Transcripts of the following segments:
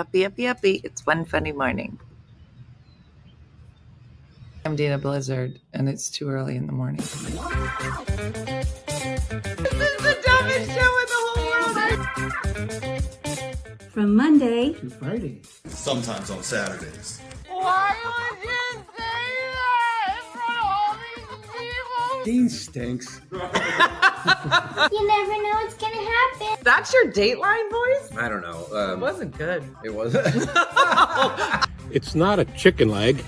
Uppy, uppy, uppy. It's one funny morning. I'm Dana Blizzard, and it's too early in the morning. This is the dumbest show in the whole world. From Monday to Friday. Sometimes on Saturdays. Why would you say that in front of all these people? Dean stinks. You never know what's gonna happen. That's your Dateline voice? I don't know. It wasn't good. It wasn't. It's not a chicken leg.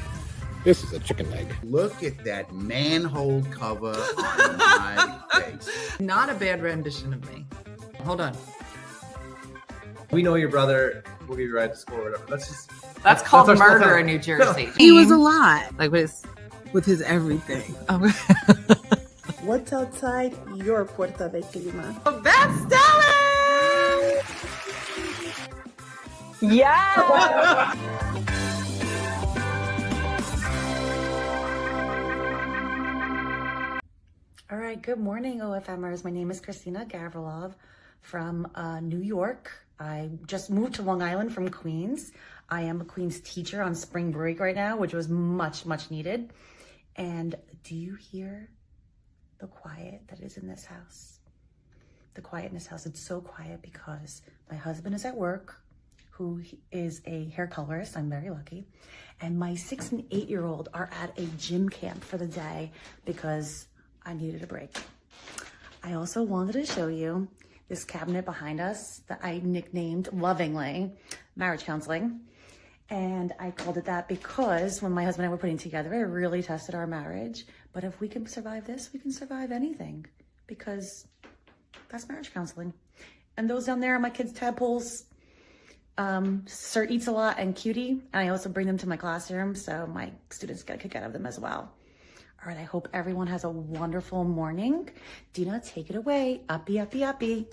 This is a chicken leg. Look at that manhole cover on my face. Not a bad rendition of me. Hold on. We know your brother. We'll give you a ride to school or whatever. That's called our small murder town. in New Jersey. He was a lot Like with with his everything. What's outside your puerta de clima? That's Stellan! Yeah! All right, good morning, OFMers. My name is Christina Gavrilov from New York. I just moved to Long Island from Queens. I am a Queens teacher on spring break right now, which was much, much needed. And do you hear the quiet that is in this house? The quiet in this house, it's so quiet because my husband is at work, who is a hair colorist. I'm very lucky. And my 6 and 8-year-old are at a gym camp for the day because I needed a break. I also wanted to show you this cabinet behind us that I nicknamed lovingly marriage counseling. And I called it that because when my husband and I were putting together, it really tested our marriage. But if we can survive this, we can survive anything because that's marriage counseling. And those down there are my kids' tadpoles. Sir Eats a Lot and Cutie. And I also bring them to my classroom, so my students get a kick out of them as well. All right, I hope everyone has a wonderful morning. Dina, take it away. Uppy, uppy, uppy.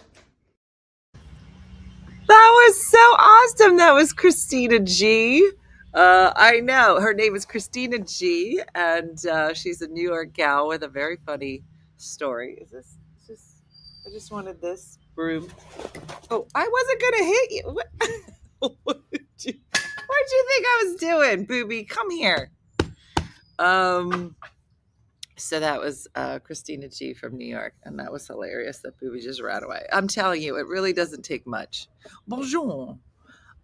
That was so awesome. That was Christina G. I know. Her name is Christina G. And she's a New York gal with a very funny story. Is this just, I just wanted this broom. Oh, I wasn't going to hit you. What did you think I was doing, booby? Come here. So that was Christina G from New York, and that was hilarious that Booby just ran away. I'm telling you, it really doesn't take much. Bonjour.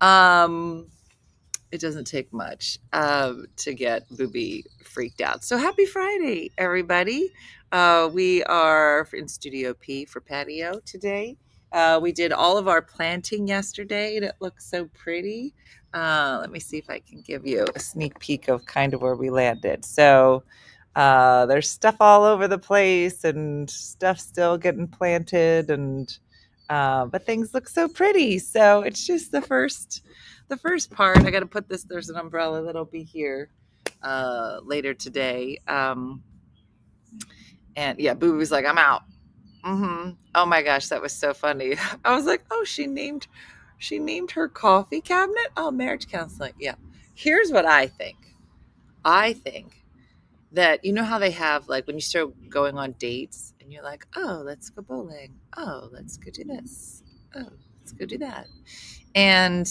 It doesn't take much to get Booby freaked out. So happy Friday, everybody. We are in Studio P for Patio today. We did all of our planting yesterday, and it looks so pretty. Let me see if I can give you a sneak peek of kind of where we landed. So there's stuff all over the place and stuff still getting planted, and but things look so pretty. So it's just the first part. I got to put this. There's an umbrella that'll be here later today. And yeah, Boo was like, I'm out. Oh my gosh, that was so funny. I was like, oh, she named her coffee cabinet. Oh, marriage counseling. Yeah. Here's what I think. I think that, you know how they have, like, when you start going on dates and you're like, oh, let's go bowling. Oh, let's go do this. Oh, let's go do that. And,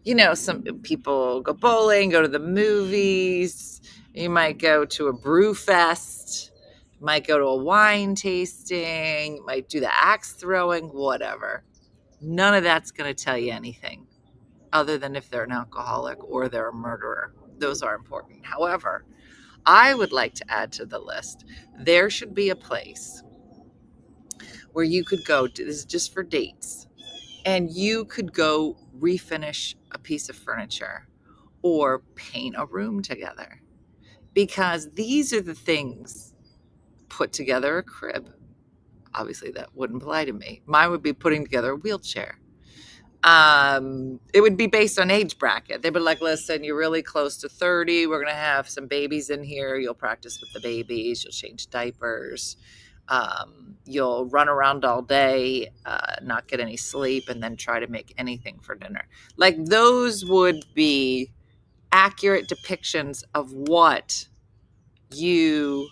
you know, some people go bowling, go to the movies. You might go to a brew fest. You might go to a wine tasting. You might do the axe throwing, whatever. None of that's going to tell you anything other than if they're an alcoholic or they're a murderer. Those are important. However, I would like to add to the list, there should be a place where you could go, this is just for dates, and you could go refinish a piece of furniture or paint a room together. Because these are the things, put together a crib. Obviously that wouldn't apply to me. Mine would be putting together a wheelchair. It would be based on age bracket. They'd be like, listen, you're really close to 30. We're going to have some babies in here. You'll practice with the babies. You'll change diapers. You'll run around all day, not get any sleep, and then try to make anything for dinner. Like, those would be accurate depictions of what you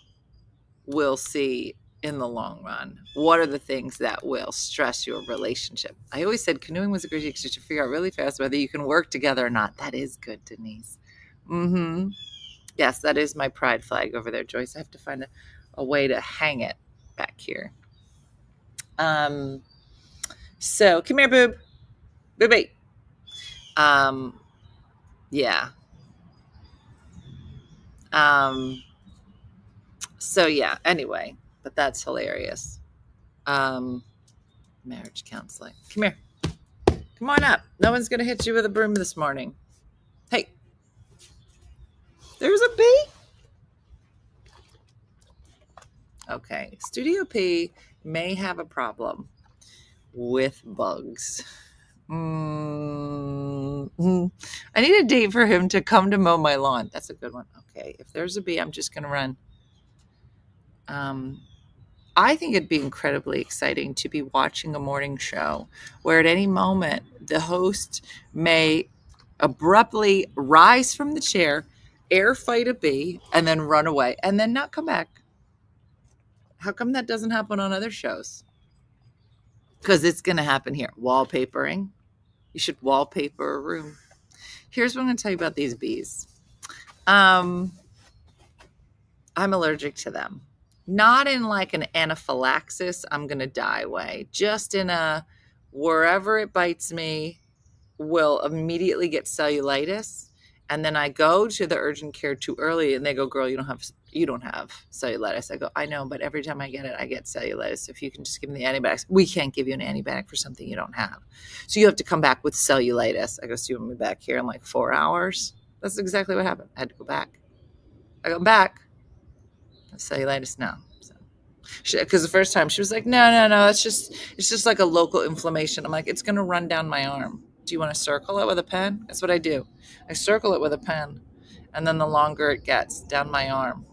will see in the long run? What are the things that will stress your relationship? I always said canoeing was a great exchange to figure out really fast whether you can work together or not. That is good, Denise. Mm-hmm. Yes, that is my pride flag over there, Joyce. I have to find a way to hang it back here. So come here, boob. Booby. Yeah. So yeah, anyway, but that's hilarious. Marriage counseling. Come here. Come on up. No one's going to hit you with a broom this morning. Hey. There's a bee. Okay. Studio P may have a problem with bugs. I need a date for him to come to mow my lawn. That's a good one. Okay. If there's a bee, I'm just going to run. I think it'd be incredibly exciting to be watching a morning show where at any moment the host may abruptly rise from the chair, air fight a bee, and then run away and then not come back. How come that doesn't happen on other shows? Because it's going to happen here. Wallpapering. You should wallpaper a room. Here's what I'm going to tell you about these bees. I'm allergic to them. Not in like an anaphylaxis, I'm going to die way. Just in a wherever it bites me will immediately get cellulitis. And then I go to the urgent care too early and they go, girl, you don't have cellulitis. I go, I know, but every time I get it, I get cellulitis. If you can just give me the antibiotics, we can't give you an antibiotic for something you don't have. So you have to come back with cellulitis. I go, so you want me back here in like 4 hours? That's exactly what happened. I had to go back. I go back. Cellulitis, no. Because the first time she was like, no, it's just like a local inflammation. I'm like, it's going to run down my arm. Do you want to circle it with a pen? That's what I do. I circle it with a pen. And then the longer it gets, down my arm.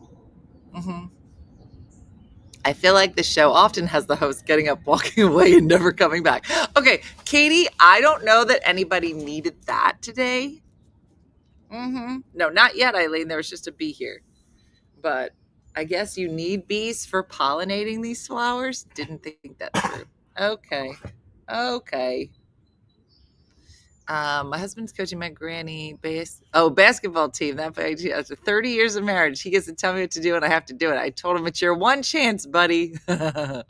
I feel like the show often has the host getting up, walking away, and never coming back. Okay, Katie, I don't know that anybody needed that today. No, not yet, Eileen. There was just a bee here. But I guess you need bees for pollinating these flowers. Didn't think that through. Okay. My husband's coaching my granny basketball team. After 30 years of marriage, he gets to tell me what to do and I have to do it. I told him it's your one chance, buddy. I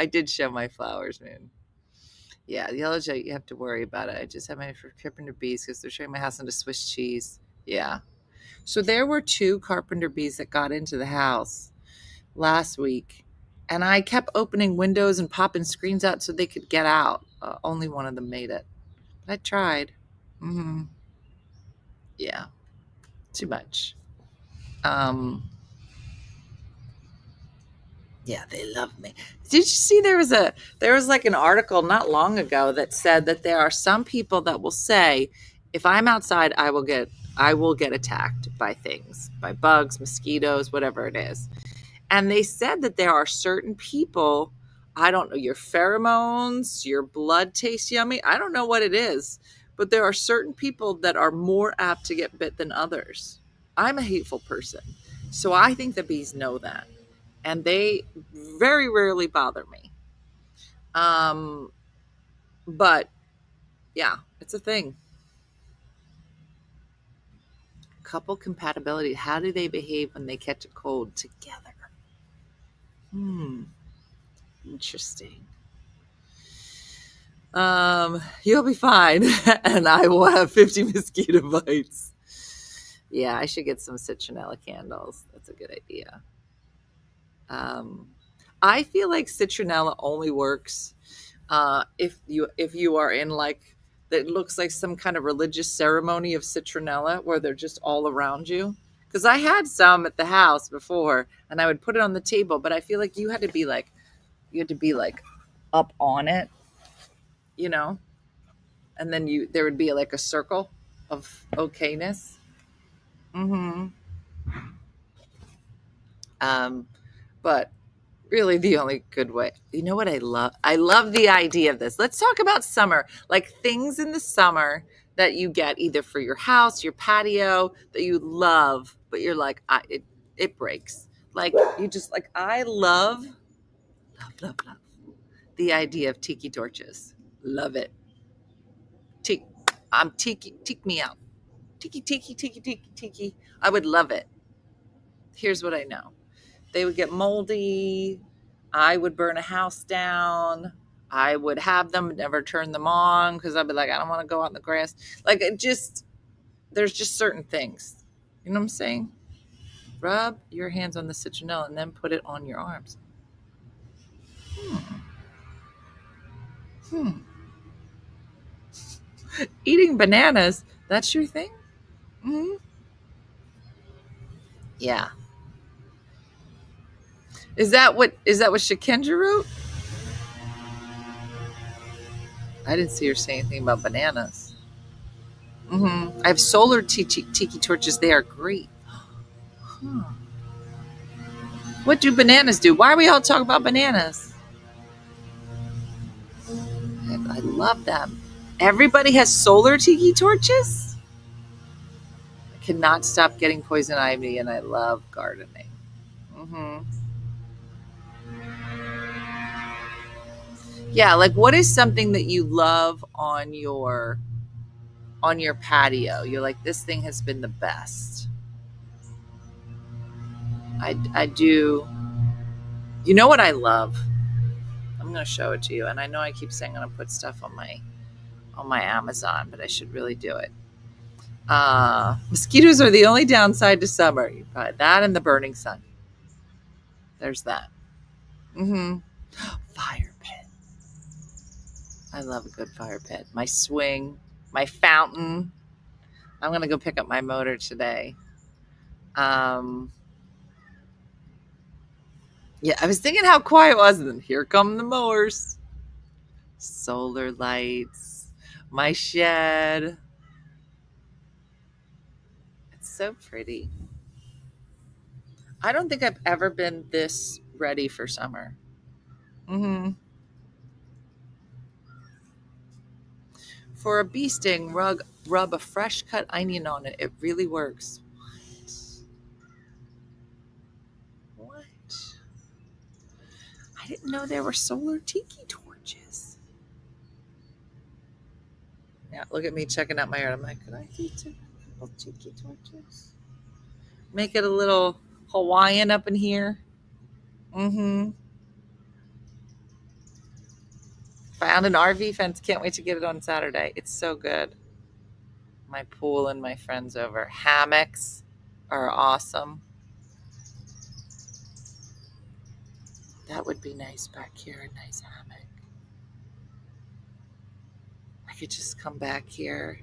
did show my flowers, man. Yeah, the yellow jay, you have to worry about it. I just have my carpenter bees because they're showing my house into Swiss cheese. Yeah. So there were 2 carpenter bees that got into the house last week, and I kept opening windows and popping screens out so they could get out. Only one of them made it. But I tried. Yeah, too much. Yeah, they love me. Did you see there was like an article not long ago that said that there are some people that will say, if I'm outside, I will get attacked by things, by bugs, mosquitoes, whatever it is. And they said that there are certain people, I don't know, your pheromones, your blood tastes yummy. I don't know what it is, but there are certain people that are more apt to get bit than others. I'm a hateful person. So I think the bees know that. And they very rarely bother me. But yeah, it's a thing. Couple compatibility. How do they behave when they catch a cold together? Interesting. You'll be fine, and I will have 50 mosquito bites. Yeah, I should get some citronella candles. That's a good idea. I feel like citronella only works if you are in like that looks like some kind of religious ceremony of citronella where they're just all around you. Because I had some at the house before, and I would put it on the table, but I feel like you had to be like up on it, you know, and then there would be like a circle of okayness. But really the only good way, you know what I love? I love the idea of this. Let's talk about summer, like things in the summer that you get either for your house, your patio that you love, but you're like, it breaks. Like, you just like, I love the idea of tiki torches. Love it. I'm tiki me out. Tiki. I would love it. Here's what I know. They would get moldy. I would burn a house down. I would have them never turn them on because I'd be like, I don't want to go out in the grass. Like, there's just certain things. You know what I'm saying? Rub your hands on the citronella and then put it on your arms. Eating bananas, that's your thing? Mm-hmm. Yeah. Is that what Shakendra wrote? I didn't see her say anything about bananas. Mm-hmm. I have solar tiki torches. They are great. Huh. What do bananas do? Why are we all talking about bananas? I love them. Everybody has solar tiki torches? I cannot stop getting poison ivy, and I love gardening. Mm-hmm. Yeah, like what is something that you love on your patio? You're like, this thing has been the best. I do. You know what I love? I'm going to show it to you. And I know I keep saying I'm going to put stuff on my Amazon, but I should really do it. Mosquitoes are the only downside to summer. You buy that and the burning sun. There's that. Mm-hmm. Fire pit. I love a good fire pit. My swing, my fountain. I'm going to go pick up my motor today. Yeah, I was thinking how quiet it was, and then here come the mowers. Solar lights, my shed. It's so pretty. I don't think I've ever been this ready for summer. Mm-hmm. For a bee sting, rub a fresh cut onion on it. It really works. What? I didn't know there were solar tiki torches. Yeah, look at me checking out my yard. I'm like, could I do tiki torches? Make it a little Hawaiian up in here. Mm-hmm. Found an RV fence. Can't wait to get it on Saturday. It's so good. My pool and my friends over. Hammocks are awesome. That would be nice back here. A nice hammock. I could just come back here.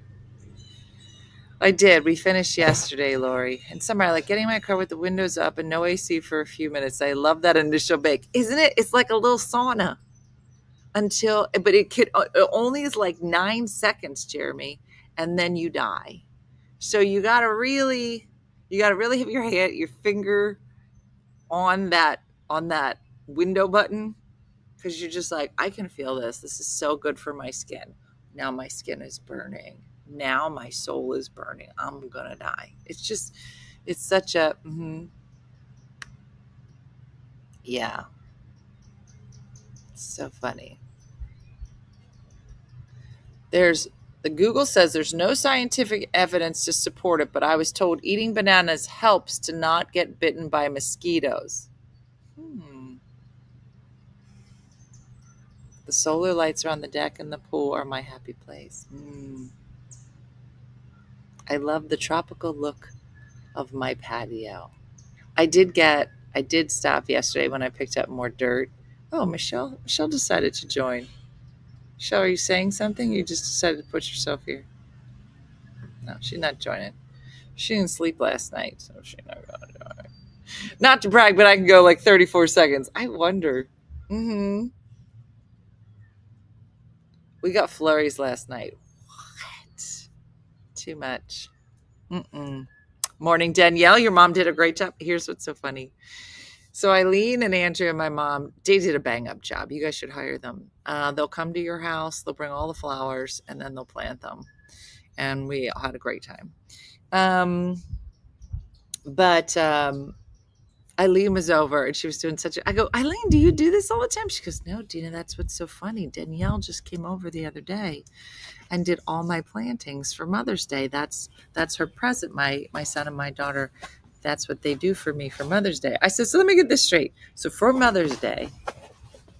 I did. We finished yesterday, Lori. And summer, I like getting my car with the windows up and no AC for a few minutes. I love that initial bake. Isn't it? It's like a little sauna. But it only is like 9 seconds, Jeremy, and then you die. So you gotta really have your finger on that window button, because you're just like, I can feel this. This is so good for my skin. Now my skin is burning. Now my soul is burning. I'm gonna die. It's such a yeah. It's so funny. The Google says there's no scientific evidence to support it, but I was told eating bananas helps to not get bitten by mosquitoes. The solar lights around the deck and the pool are my happy place. I love the tropical look of my patio. I did stop yesterday when I picked up more dirt. Oh, Michelle decided to join. Michelle, are you saying something? You just decided to put yourself here. No, she's not joining. She didn't sleep last night, so she's not going to join. Not to brag, but I can go like 34 seconds. I wonder. We got flurries last night. What? Too much. Morning, Danielle. Your mom did a great job. Here's what's so funny. So Eileen and Andrea and my mom, they did a bang-up job. You guys should hire them. They'll come to your house. They'll bring all the flowers, and then they'll plant them. And we all had a great time. But Eileen was over and she was doing I go, Eileen, do you do this all the time? She goes, no, Dina, that's what's so funny. Danielle just came over the other day and did all my plantings for Mother's Day. That's her present. My son and my daughter, that's what they do for me for Mother's Day. I said, so let me get this straight. So for Mother's Day,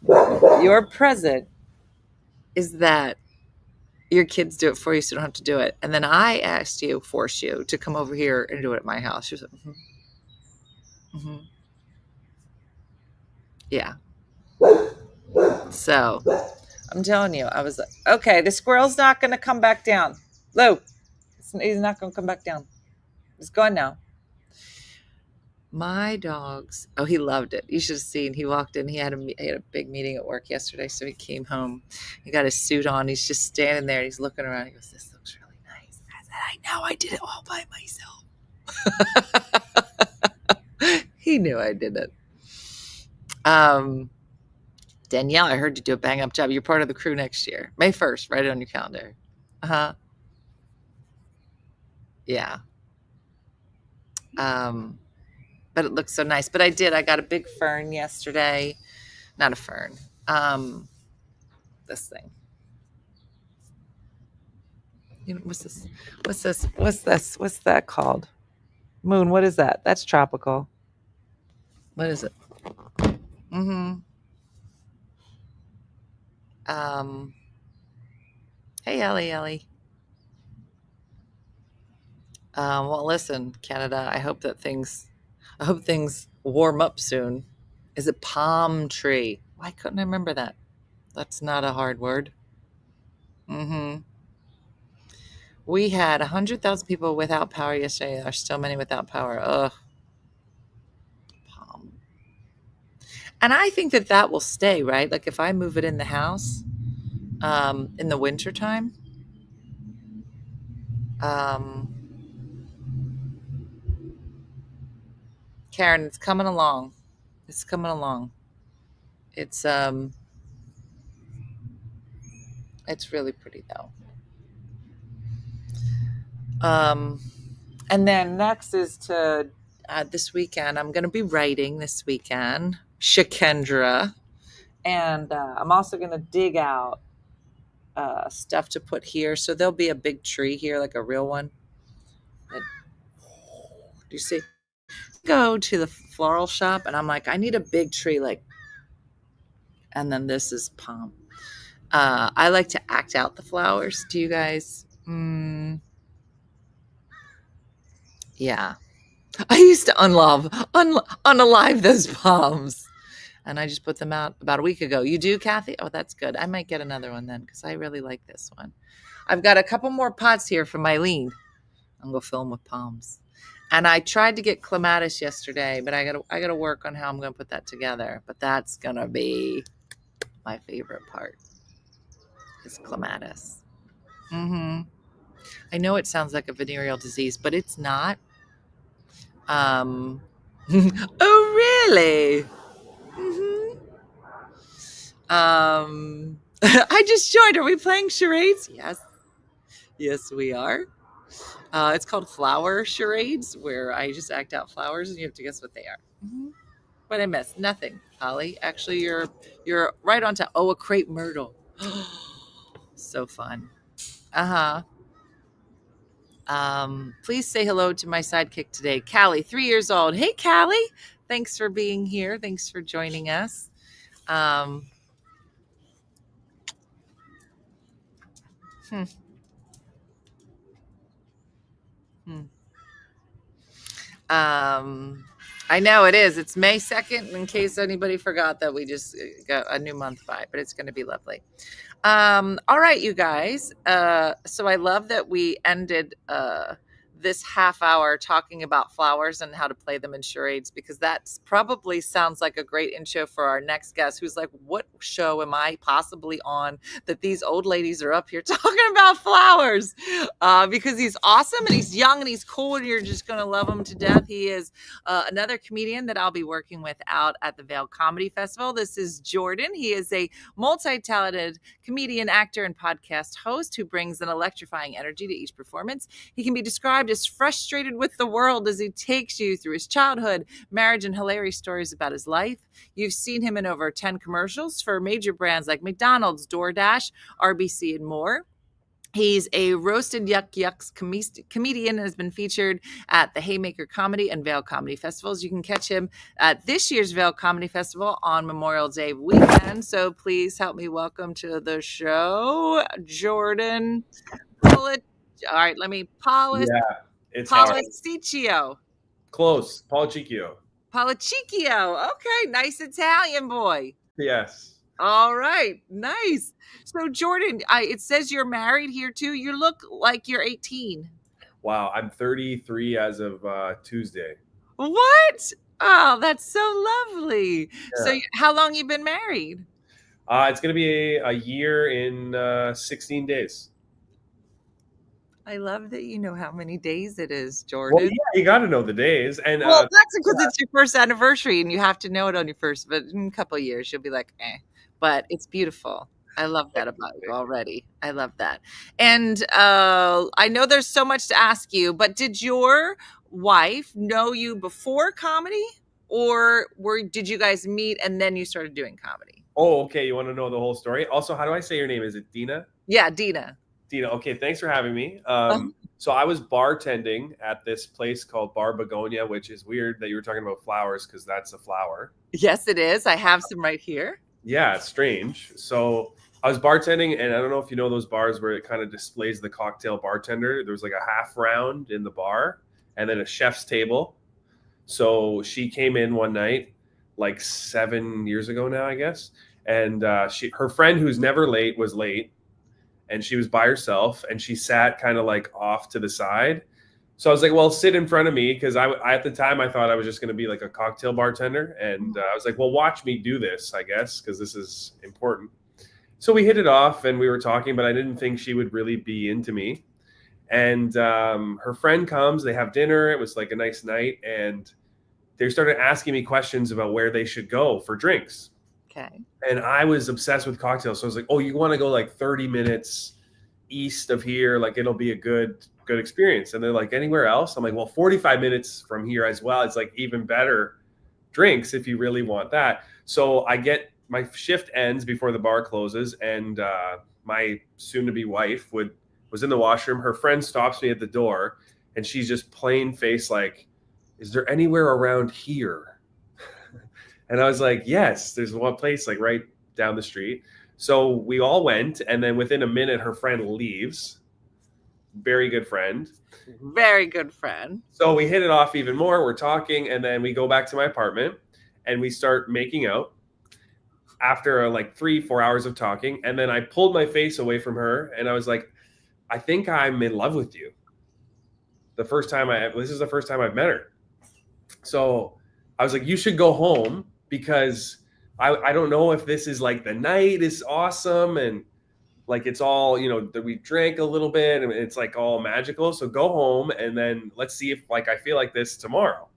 your present is that your kids do it for you so you don't have to do it. And then I force you to come over here and do it at my house. She was like, mm-hmm. Yeah. So I'm telling you, I was like, okay, the squirrel's not going to come back down. Lou, he's not going to come back down. He's gone now. My dogs, he loved it. You should have seen. He walked in. He had a big meeting at work yesterday, so he came home. He got his suit on. He's just standing there. He's looking around. He goes, this looks really nice. I said, I know. I did it all by myself. He knew I did it. Danielle, I heard you do a bang-up job. You're part of the crew next year. May 1st, write it on your calendar. Uh-huh. Yeah. But it looks so nice. But I got a big fern yesterday. Not a fern. This thing. You know, what's this? What's that called? Moon, what is that? That's tropical. What is it? Mm-hmm. Hey, Ellie. Well, listen, Canada, I hope things warm up soon. Is it palm tree? Why couldn't I remember that? That's not a hard word. Mm-hmm. We had 100,000 people without power yesterday. There are still many without power. Ugh. Palm. And I think that will stay, right? Like if I move it in the house, in the wintertime, Karen, it's coming along. It's really pretty though. And then next is to this weekend. I'm going to be writing this weekend, Shakendra, and I'm also going to dig out stuff to put here. So there'll be a big tree here, like a real one. Do you see? Go to the floral shop, and I'm like, I need a big tree, like. And then this is palm. I like to act out the flowers. Do you guys? Yeah. I used to unalive those palms. And I just put them out about a week ago. You do, Kathy? Oh, that's good. I might get another one then because I really like this one. I've got a couple more pots here from Eileen. I'm going to fill them with palms. And I tried to get clematis yesterday, but I gotta work on how I'm going to put that together. But that's going to be my favorite part is clematis. Mm-hmm. I know it sounds like a venereal disease, but it's not. Oh, really? Mm-hmm. I just joined. Are we playing charades? Yes, we are. It's called flower charades, where I just act out flowers and you have to guess what they are. Mm-hmm. What I missed? Nothing, Holly. Actually, you're right on to a crepe myrtle. So fun. Please say hello to my sidekick today, Callie, 3 years old. Hey, Callie. Thanks for being here. Thanks for joining us. I know it is. It's May 2nd, in case anybody forgot that we just got a new month by, but it's going to be lovely. All right, you guys. So I love that we ended this half hour talking about flowers and how to play them in charades, because that probably sounds like a great intro for our next guest, who's like, what show am I possibly on that these old ladies are up here talking about flowers? Because he's awesome and he's young and he's cool and you're just going to love him to death. He is another comedian that I'll be working with out at the Vail Comedy Festival. This is Jordan. He is a multi-talented comedian, actor, and podcast host who brings an electrifying energy to each performance. He can be described is frustrated with the world as he takes you through his childhood, marriage, and hilarious stories about his life. You've seen him in over 10 commercials for major brands like McDonald's, DoorDash, RBC, and more. He's a roasted Yuk Yuks comedian and has been featured at the Haymaker Comedy and Vail Comedy Festivals. You can catch him at this year's Vail Comedy Festival on Memorial Day weekend. So please help me welcome to the show, Jordan All right, let me It's Policicchio. close. Policicchio. Policicchio. Okay, nice Italian boy. Yes. All right, nice. So Jordan, it says you're married here too. You look like you're 18. Wow, I'm 33 as of Tuesday. What? Oh, that's so lovely. Yeah. So how long you been married? It's going to be a year in 16 days. I love that you know how many days it is, Jordan. Well, yeah, you got to know the days. And well, that's because it's your first anniversary and you have to know it on your first, but in a couple of years, you'll be like, eh. But it's beautiful. I love that about you already. I love that. And I know there's so much to ask you, but did your wife know you before comedy or did you guys meet and then you started doing comedy? Oh, okay. You want to know the whole story? Also, how do I say your name? Is it Dina? Yeah, Dina. Dina. Okay. Thanks for having me. So I was bartending at this place called Bar Begonia, which is weird that you were talking about flowers because that's a flower. Yes, it is. I have some right here. Yeah, it's strange. So I was bartending, and I don't know if you know those bars where it kind of displays the cocktail bartender. There was like a half round in the bar and then a chef's table. So she came in one night, like 7 years ago now, I guess. And her friend who's never late was late, and she was by herself, and she sat kind of like off to the side. So I was like, well, sit in front of me, because I at the time I thought I was just going to be like a cocktail bartender. And I was like, well, watch me do this, I guess, because this is important. So we hit it off and we were talking, but I didn't think she would really be into me. And her friend comes, they have dinner. It was like a nice night. And they started asking me questions about where they should go for drinks. Okay. And I was obsessed with cocktails. So I was like, oh, you want to go like 30 minutes east of here? Like it'll be a good experience. And they're like, anywhere else? I'm like, well, 45 minutes from here as well. It's like even better drinks if you really want that. So my shift ends before the bar closes, and my soon-to-be wife was in the washroom. Her friend stops me at the door, and she's just plain face like, is there anywhere around here? And I was like, yes, there's one place like right down the street. So we all went, and then within a minute, her friend leaves. Very good friend. Very good friend. So we hit it off even more. We're talking, and then we go back to my apartment, and we start making out after like 3-4 hours of talking. And then I pulled my face away from her, and I was like, I think I'm in love with you. This is the first time I've met her. So I was like, you should go home, because I don't know if this is like the night is awesome and like it's all, that we drank a little bit and it's like all magical. So go home and then let's see if like I feel like this tomorrow.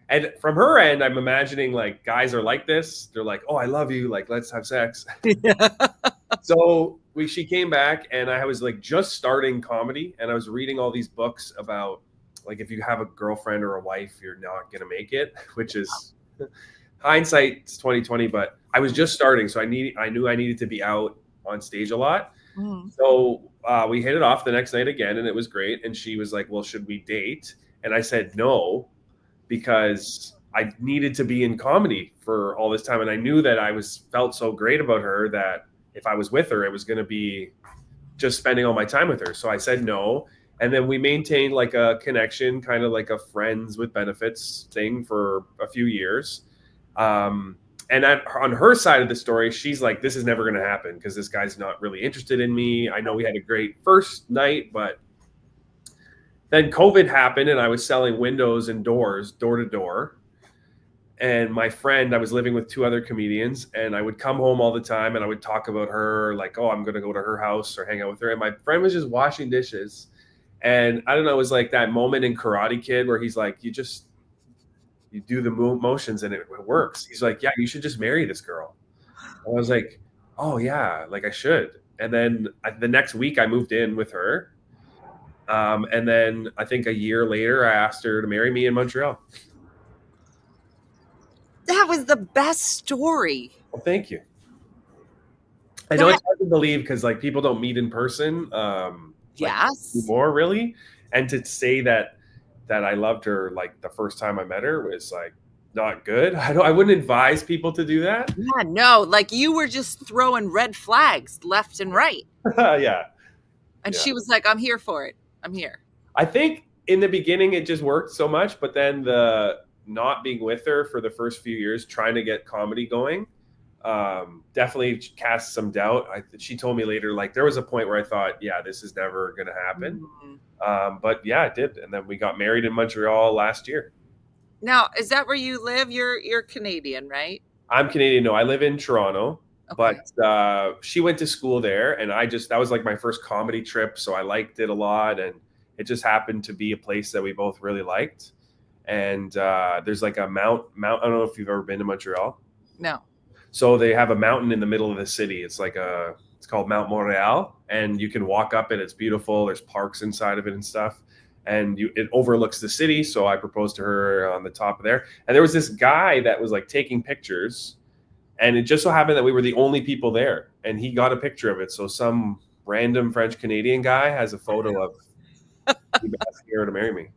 And from her end, I'm imagining like guys are like this. They're like, oh, I love you. Like, let's have sex. So she came back, and I was like just starting comedy, and I was reading all these books about like if you have a girlfriend or a wife, you're not going to make it, which is hindsight's 2020. But I was just starting, so I knew I needed to be out on stage a lot. Mm. So we hit it off the next night again, and it was great. And she was like, well, should we date? And I said no, because I needed to be in comedy for all this time. And I knew that I felt so great about her that if I was with her, it was going to be just spending all my time with her. So I said no. And then we maintained like a connection, kind of like a friends with benefits thing for a few years. And on her side of the story, she's like, this is never going to happen because this guy's not really interested in me. I know we had a great first night, but then COVID happened and I was selling windows and doors, door to door. And my friend, I was living with 2 other comedians, and I would come home all the time and I would talk about her, like, oh, I'm going to go to her house or hang out with her. And my friend was just washing dishes. And I don't know, it was like that moment in Karate Kid where he's like, you do the motions and it works. He's like, yeah, you should just marry this girl. And I was like, oh yeah, like I should. And then the next week I moved in with her, And then I think a year later, I asked her to marry me in Montreal. That was the best story. Well, thank you. I know it's hard to believe because like people don't meet in person. Yes. More really, and to say that I loved her like the first time I met her was like not good. I wouldn't advise people to do that. Yeah, no, like you were just throwing red flags left and right. Yeah. And she was like, I'm here for it. I'm here. I think in the beginning it just worked so much, but then the not being with her for the first few years, trying to get comedy going, definitely cast some doubt. She told me later, like there was a point where I thought, yeah, this is never going to happen. But yeah, it did. And then we got married in Montreal last year. Now, is that where you live? You're Canadian, right? I'm Canadian. No, I live in Toronto. Okay. But she went to school there, and that was like my first comedy trip, so I liked it a lot, and it just happened to be a place that we both really liked. And there's like a mount. I don't know if you've ever been to Montreal. No. So they have a mountain in the middle of the city. It's called Mount Montreal, and you can walk up it. It's beautiful. There's parks inside of it and stuff, and it overlooks the city. So I proposed to her on the top of there, and there was this guy that was like taking pictures. And it just so happened that we were the only people there, and he got a picture of it. So some random French Canadian guy has a photo of he asking her to marry me.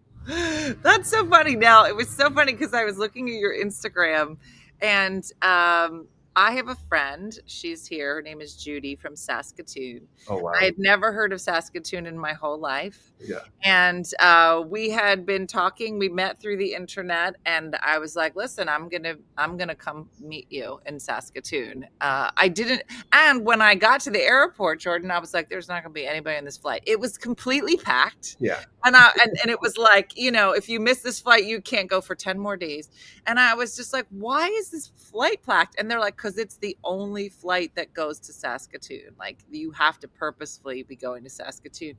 That's so funny. Now, it was so funny because I was looking at your Instagram, and I have a friend. She's here. Her name is Judy from Saskatoon. Oh, wow. I had never heard of Saskatoon in my whole life. Yeah. And we had been talking. We met through the internet, and I was like, listen, I'm gonna come meet you in Saskatoon. I didn't. And when I got to the airport, Jordan, I was like, there's not gonna be anybody on this flight. It was completely packed. Yeah. And it was like, if you miss this flight, you can't go for 10 more days. And I was just like, why is this flight packed? And they're like, because it's the only flight that goes to Saskatoon. Like you have to purposefully be going to Saskatoon.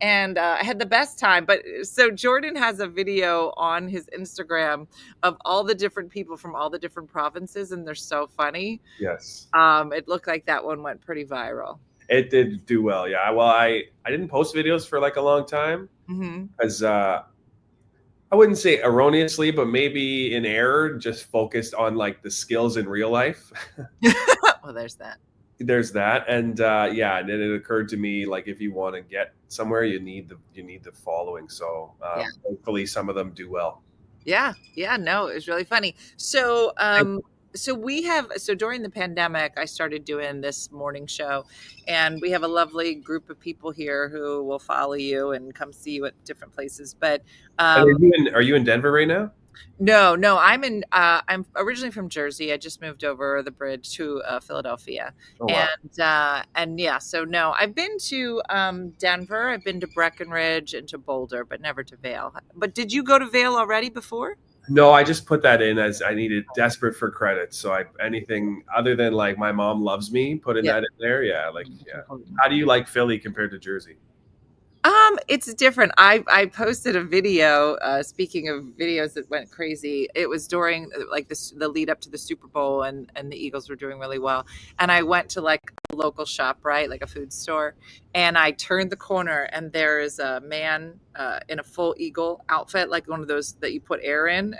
And I had the best time. But so Jordan has a video on his Instagram of all the different people from all the different provinces, and they're so funny. Yes. It looked like that one went pretty viral. It did do well. Yeah. Well, I didn't post videos for like a long time because I wouldn't say erroneously, but maybe in error, just focused on like the skills in real life. Well, there's that. There's that. And and then it occurred to me, like, if you want to get somewhere, you need the following. So hopefully some of them do well. Yeah. Yeah. No, it was really funny. So, so during the pandemic, I started doing this morning show, and we have a lovely group of people here who will follow you and come see you at different places. But are you in Denver right now? No, I'm I'm originally from Jersey. I just moved over the bridge to Philadelphia. Oh, wow. And yeah, so no, I've been to Denver. I've been to Breckenridge and to Boulder, but never to Vail. But did you go to Vail already before? No, I just put that in as I needed desperate for credit. So anything other than like my mom loves me, putting that in there. Yeah. Like, yeah. How do you like Philly compared to Jersey? It's different. I posted a video, speaking of videos that went crazy. It was during like the lead up to the Super Bowl, and the Eagles were doing really well. And I went to like a local shop, right? Like a food store. And I turned the corner, and there is a man in a full Eagle outfit, like one of those that you put air in.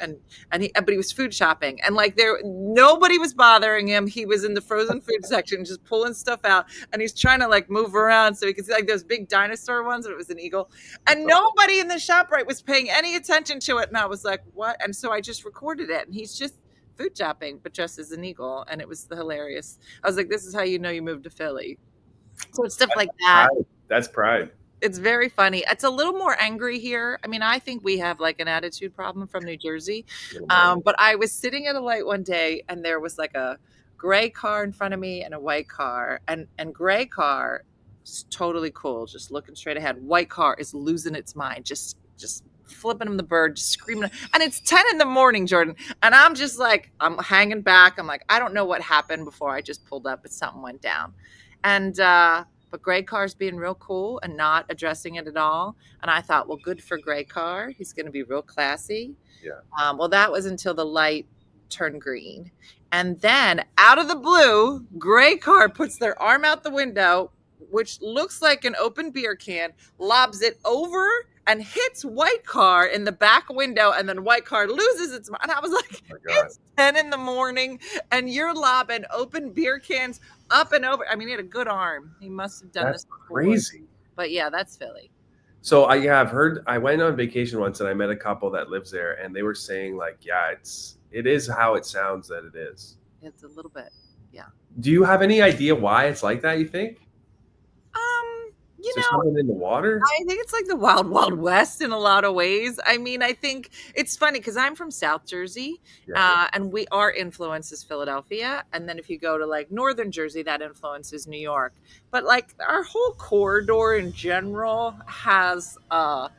But he was food shopping, and like nobody was bothering him. He was in the frozen food section, just pulling stuff out, and he's trying to like move around so he could see like those big dinosaur ones, but it was an eagle. And nobody in the shop was paying any attention to it. And I was like, what? And so I just recorded it, and he's just food shopping, but just as an eagle. And it was hilarious. I was like, this is how you know you moved to Philly. So it's stuff like that. Pride. That's pride. It's very funny. It's a little more angry here. I mean, I think we have like an attitude problem from New Jersey. But I was sitting at a light one day, and there was like a gray car in front of me and a white car, and gray car is totally cool, just looking straight ahead. White car is losing its mind, just flipping him the bird, just screaming. And it's 10 in the morning, Jordan. And I'm just like, I'm hanging back. I'm like, I don't know what happened before I just pulled up, but something went down. And, but Gray Car's being real cool and not addressing it at all. And I thought, well, good for Gray Car. He's going to be real classy. Yeah. Well, that was until the light turned green. And then out of the blue, Gray Car puts their arm out the window, which looks like an open beer can, lobs it over and hits White Car in the back window, and then White Car loses its mind. And I was like, Oh my God. it's 10 in the morning, and you're lobbing open beer cans up and over. I mean, he had a good arm. He must have done That's this before. crazy. But yeah, that's Philly. So I've heard. I went on vacation once, and I met a couple that lives there, and they were saying like, yeah, it is how it sounds that it is. It's a little bit, yeah. Do you have any idea why it's like that? You think? You Is there know, something in the water? I think it's like the Wild Wild West in a lot of ways. I mean, I think it's funny because I'm from South Jersey, and our influence is Philadelphia. And then if you go to like Northern Jersey, that influence is New York. But like our whole corridor in general has, I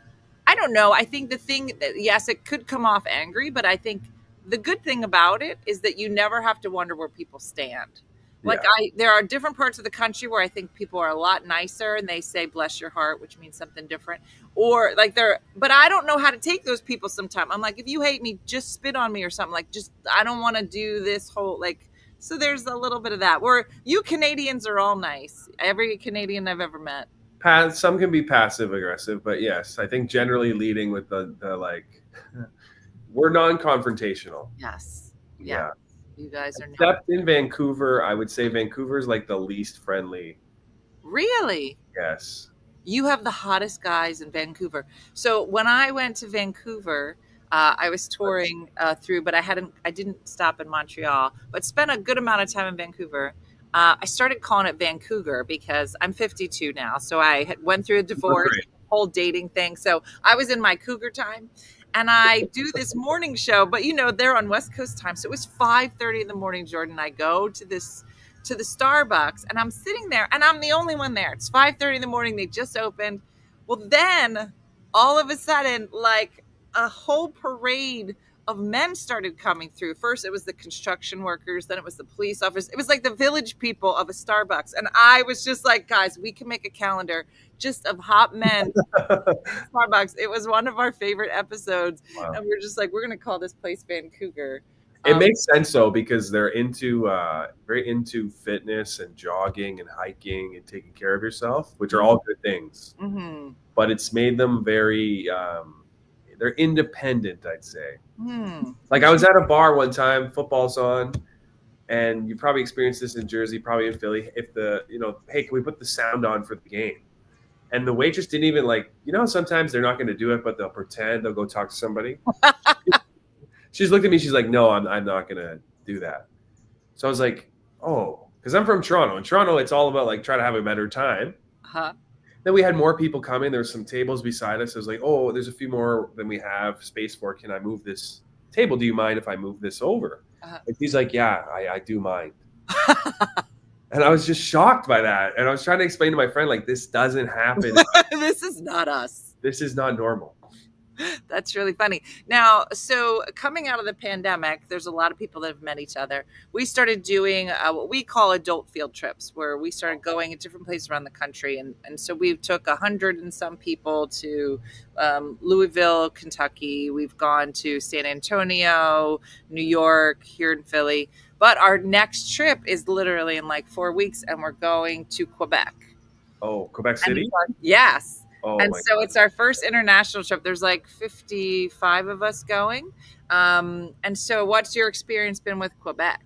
don't know. I think the thing that, yes, it could come off angry, but I think the good thing about it is that you never have to wonder where people stand. Like there are different parts of the country where I think people are a lot nicer and they say bless your heart, which means something different. Or like but I don't know how to take those people sometimes. I'm like, if you hate me, just spit on me or something. Like, just, I don't want to do this whole, like, so there's a little bit of that. Where you Canadians are all nice. Every Canadian I've ever met. Some can be passive aggressive, but yes, I think generally leading with the like, we're non-confrontational. Yes. Yeah. You guys are except in Vancouver. I would say Vancouver is like the least friendly. Really? Yes. You have the hottest guys in Vancouver. So when I went to Vancouver, I was touring through, but I didn't stop in Montreal, but spent a good amount of time in Vancouver. I started calling it Vancouver because I'm 52 now. So I went through a divorce, whole dating thing. So I was in my cougar time. And I do this morning show, but they're on West Coast time. So it was 5:30 in the morning, Jordan. I go to the Starbucks and I'm sitting there and I'm the only one there. It's 5:30 in the morning. They just opened. Well, then all of a sudden, like a whole parade of men started coming through. First, it was the construction workers. Then it was the police officers. It was like the village people of a Starbucks. And I was just like, guys, we can make a calendar just of hot men Starbucks. It was one of our favorite episodes. Wow. And we're just like, we're going to call this place Vancouver. It makes sense though, because they're very into fitness and jogging and hiking and taking care of yourself, which are all good things. Mm-hmm. But it's made them very, they're independent, I'd say. Like I was at a bar one time, football's on, and you probably experienced this in Jersey, probably in Philly. If hey, can we put the sound on for the game? And the waitress didn't even sometimes they're not going to do it, but they'll pretend they'll go talk to somebody. She's looked at me. She's like, no, I'm not going to do that. So I was like, oh, because I'm from Toronto. In Toronto, it's all about like trying to have a better time. Uh-huh. Then we had more people coming. There were some tables beside us. I was like, oh, there's a few more than we have space for. Can I move this table? Do you mind if I move this over? Uh-huh. And he's like, yeah, I do mind. And I was just shocked by that. And I was trying to explain to my friend, like, this doesn't happen. This is not us. This is not normal. That's really funny. Now, so coming out of the pandemic, there's a lot of people that have met each other. We started doing what we call adult field trips, where we started going at different places around the country. And so we took 100 and some people to Louisville, Kentucky. We've gone to San Antonio, New York, here in Philly. But our next trip is literally in like 4 weeks, and we're going to Quebec. Oh, Quebec City? Yes. Oh, and so it's our first international trip. There's like 55 of us going. And so what's your experience been with Quebec?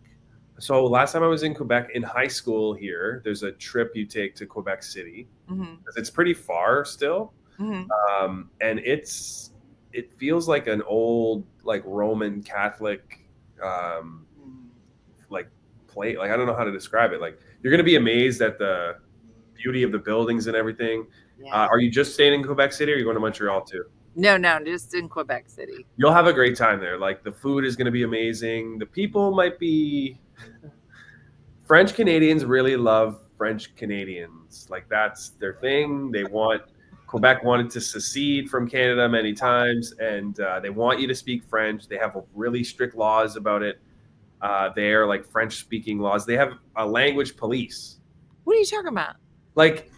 So last time I was in Quebec in high school here, there's a trip you take to Quebec City. Mm-hmm. It's pretty far still. Mm-hmm. And it feels like an old, like Roman Catholic, like play. Like, I don't know how to describe it. Like, you're going to be amazed at the beauty of the buildings and everything. Yeah. Are you just staying in Quebec City, or are you going to Montreal too? No, just in Quebec City. You'll have a great time there. Like, the food is going to be amazing. The people might be French Canadians really love French Canadians. Like, that's their thing. Quebec wanted to secede from Canada many times, and they want you to speak French. They have really strict laws about it. They're like French-speaking laws. They have a language police. What are you talking about? Like,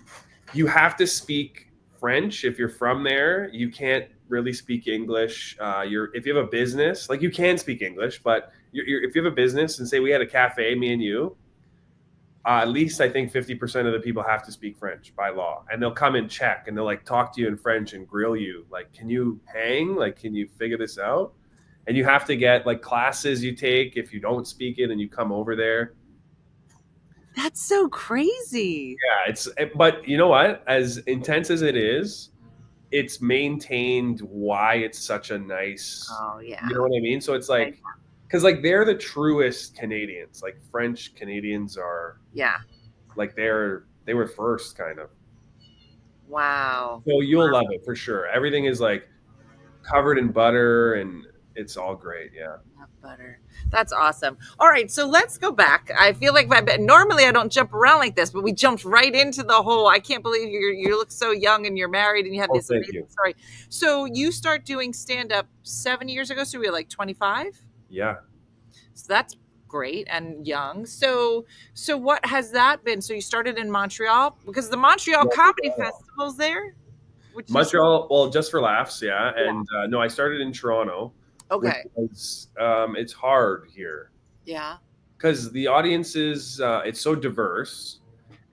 you have to speak French if you're from there. You can't really speak English. If you have a business, like, you can speak English, but if you have a business and say we had a cafe, me and you, at least I think 50% of the people have to speak French by law, and they'll come and check, and they'll like talk to you in French and grill you. Like, can you hang? Like, can you figure this out? And you have to get like classes you take if you don't speak it and you come over there. That's so crazy. Yeah, but you know what? As intense as it is, it's maintained why it's such a nice, Oh yeah. you know what I mean? So it's like, because like they're the truest Canadians. Like French Canadians are, Yeah. like they were first kind of. Wow. So you'll love it for sure. Everything is like covered in butter and it's all great. Yeah. Love butter. That's awesome. All right, so let's go back. I feel like normally I don't jump around like this, but we jumped right into the whole. I can't believe you look so young and you're married and you have this amazing story. So you start doing stand up 7 years ago. So we were like 25. Yeah. So that's great and young. So what has that been? So you started in Montreal because the Montreal Comedy Festival's there. Montreal, well, just for laughs, yeah. And no, I started in Toronto. Okay. It's hard here. Yeah. Because the audience is, it's so diverse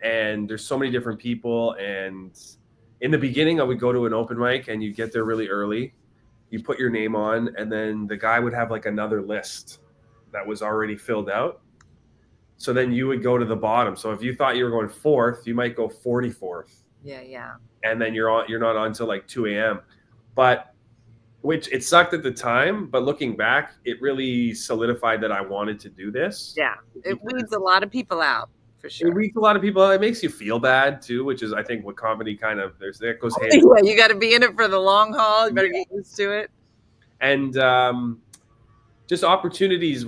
and there's so many different people. And in the beginning, I would go to an open mic and you get there really early. You put your name on and then the guy would have like another list that was already filled out. So then you would go to the bottom. So if you thought you were going fourth, you might go 44th. Yeah. And then you're not on till like 2 a.m. But which it sucked at the time, but looking back, it really solidified that I wanted to do this. Yeah, it weeds a lot of people out for sure. It weeds a lot of people out. It makes you feel bad too, which is I think what comedy kind of that goes hand. Yeah, you got to be in it for the long haul. You better get used to it. And just opportunities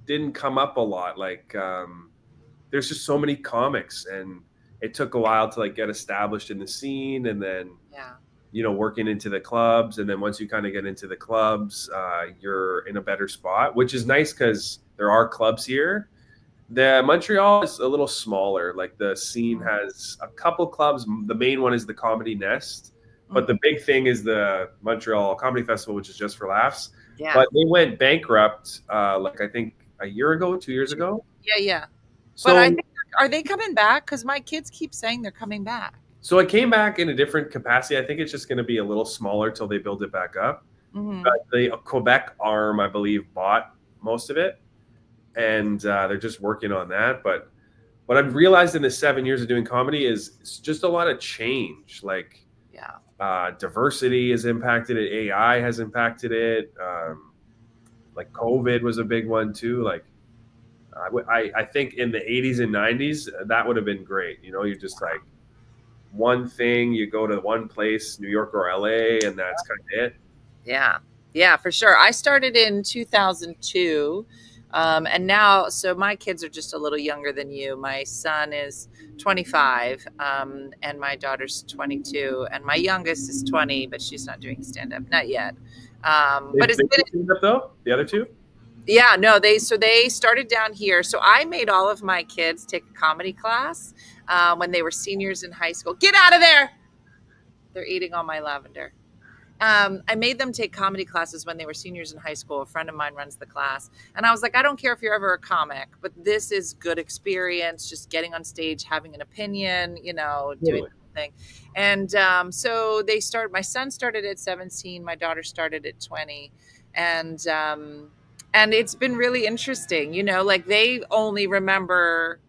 didn't come up a lot. Like there's just so many comics, and it took a while to like get established in the scene, and then working into the clubs. And then once you kind of get into the clubs, you're in a better spot, which is nice because there are clubs here. The Montreal is a little smaller. Like the scene has a couple clubs. The main one is the Comedy Nest, but the big thing is the Montreal Comedy Festival, which is just for laughs. Yeah. But they went bankrupt, like I think a year ago, 2 years ago. Yeah. So, but I think, are they coming back? Because my kids keep saying they're coming back. So it came back in a different capacity. I think it's just going to be a little smaller till they build it back up. Mm-hmm. The Quebec arm, I believe, bought most of it, and they're just working on that. But what I've realized in the 7 years of doing comedy is it's just a lot of change. Like, diversity has impacted it. AI has impacted it. Like COVID was a big one too. Like, I think in the 80s and 90s, that would have been great. You're just like, one thing, you go to one place, New York or LA, and that's kind of it. Yeah, for sure. I started in 2002, and now, so my kids are just a little younger than you. My son is 25, and my daughter's 22, and my youngest is 20, but she's not doing stand-up, not yet. But it's been stand-up though. The other two. Yeah, no, they started down here. So I made all of my kids take a comedy class when they were seniors in high school. Get out of there! They're eating all my lavender. I made them take comedy classes when they were seniors in high school. A friend of mine runs the class. And I was like, I don't care if you're ever a comic, but this is good experience, just getting on stage, having an opinion, doing thing. And so my son started at 17, my daughter started at 20. And it's been really interesting, like they only remember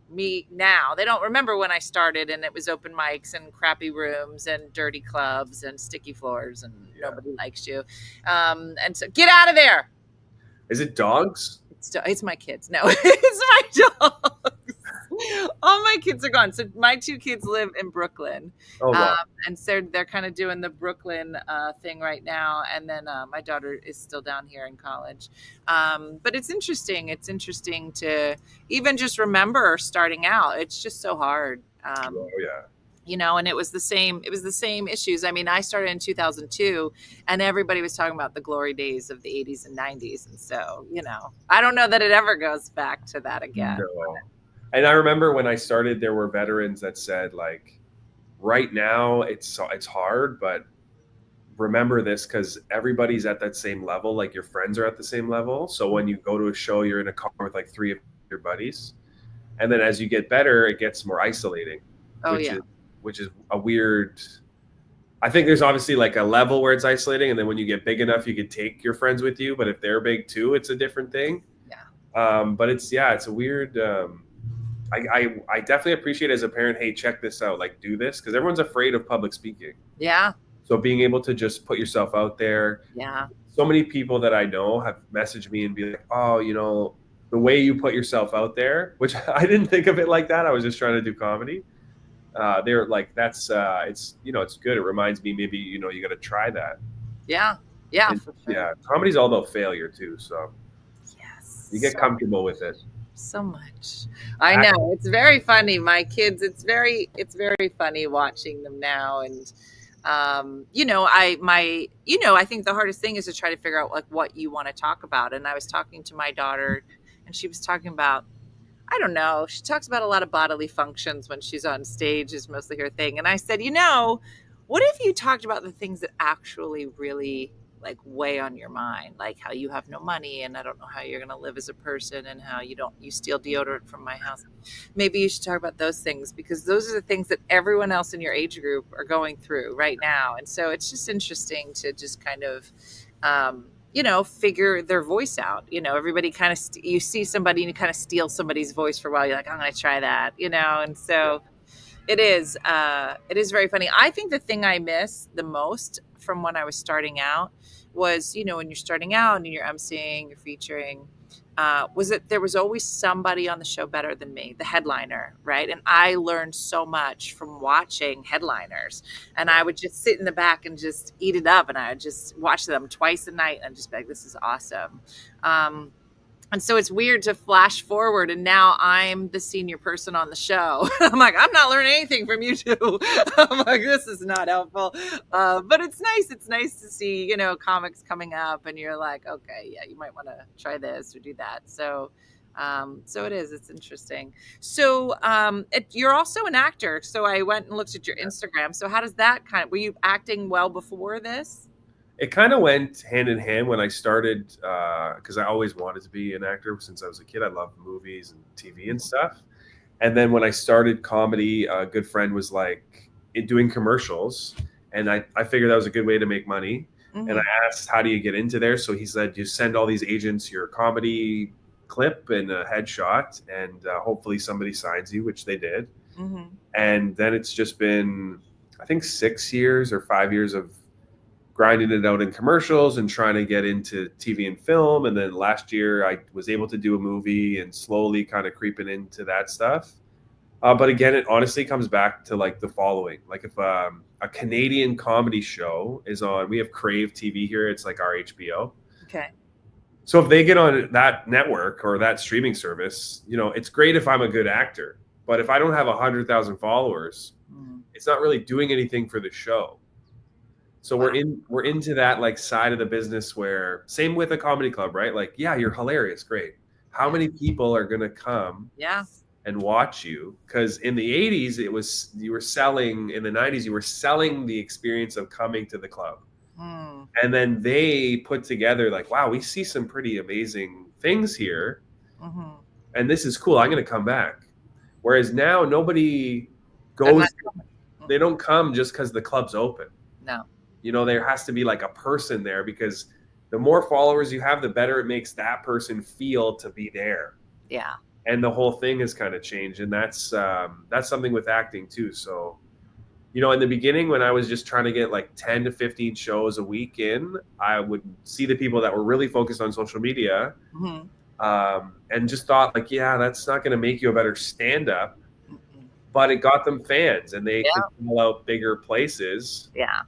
me now. They don't remember when I started and it was open mics and crappy rooms and dirty clubs and sticky floors and nobody likes you. And so get out of there. Is it dogs? It's my kids. No, it's my dogs. All my kids are gone. So my two kids live in Brooklyn. Oh, wow. And so they're kind of doing the Brooklyn thing right now. And then my daughter is still down here in college. But it's interesting. It's interesting to even just remember starting out. It's just so hard. And it was the same issues. I mean, I started in 2002 and everybody was talking about the glory days of the 80s and 90s. And so, I don't know that it ever goes back to that again. No. And I remember when I started, there were veterans that said, like, right now it's hard, but remember this because everybody's at that same level. Like your friends are at the same level. So when you go to a show, you're in a car with like three of your buddies. And then as you get better, it gets more isolating, which is a weird. I think there's obviously like a level where it's isolating, and then when you get big enough, you could take your friends with you. But if they're big too, it's a different thing. But it's a weird. I definitely appreciate as a parent, hey, check this out, like do this, because everyone's afraid of public speaking. Yeah. So being able to just put yourself out there. Yeah. So many people that I know have messaged me and be like, oh, you know, the way you put yourself out there, which I didn't think of it like that. I was just trying to do comedy. They're like, that's it's, you know, it's good. It reminds me, maybe, you know, you got to try that. Yeah. Yeah. And, for sure. Yeah. Comedy's all about failure too. So Yes. you get comfortable with it. So much. I know. It's very funny. My kids, it's very funny watching them now. And, you know, I think the hardest thing is to try to figure out like what you want to talk about. And I was talking to my daughter and she was talking about, I don't know, she talks about a lot of bodily functions when she's on stage is mostly her thing. And I said, you know, what if you talked about the things that actually really like weigh on your mind, like how you have no money and I don't know how you're going to live as a person and how you steal deodorant from my house. Maybe you should talk about those things because those are the things that everyone else in your age group are going through right now. And so it's just interesting to just kind of, you know, figure their voice out. You know, everybody kind of, you see somebody and you kind of steal somebody's voice for a while. You're like, I'm going to try that, you know? And so it is very funny. I think the thing I miss the most from when I was starting out was, you know, when you're starting out and you're emceeing, you're featuring, was that there was always somebody on the show better than me, the headliner, right? And I learned so much from watching headliners. And I would just sit in the back and just eat it up. And I would just watch them twice a night and just be like, this is awesome. And so it's weird to flash forward and now I'm the senior person on the show. I'm like, I'm not learning anything from you two. I'm like, this is not helpful. But it's nice. It's nice to see, you know, comics coming up and you're like, okay, yeah, you might want to try this or do that. So it is, it's interesting. So you're also an actor. So I went and looked at your Instagram. So how does that were you acting well before this? It kind of went hand in hand when I started, because I always wanted to be an actor since I was a kid. I loved movies and TV and stuff. And then when I started comedy, a good friend was like doing commercials. And I figured that was a good way to make money. Mm-hmm. And I asked, how do you get into there? So he said, you send all these agents your comedy clip and a headshot, and hopefully somebody signs you, which they did. Mm-hmm. And then it's just been, I think, 6 years or 5 years of grinding it out in commercials and trying to get into TV and film. And then last year I was able to do a movie and slowly kind of creeping into that stuff. But again, it honestly comes back to like the following. Like if a Canadian comedy show is on, we have Crave TV here. It's like our HBO. Okay. So if they get on that network or that streaming service, you know, it's great if I'm a good actor. But if I don't have 100,000 followers, it's not really doing anything for the show. So we're into that like side of the business where same with a comedy club, right? Like, yeah, you're hilarious. Great. How many people are going to come and watch you? Because in the 80s, you were selling, in the 90s, you were selling the experience of coming to the club. And then they put together like, wow, we see some pretty amazing things here. Mm-hmm. And this is cool. I'm going to come back. Whereas now nobody goes, they don't come just because the club's open. No. You know, there has to be like a person there because the more followers you have, the better it makes that person feel to be there. Yeah. And the whole thing has kind of changed. And that's something with acting too. So, you know, in the beginning when I was just trying to get like 10 to 15 shows a week in, I would see the people that were really focused on social media and just thought like, yeah, that's not going to make you a better stand-up. But it got them fans and they could fill out bigger places. Yeah.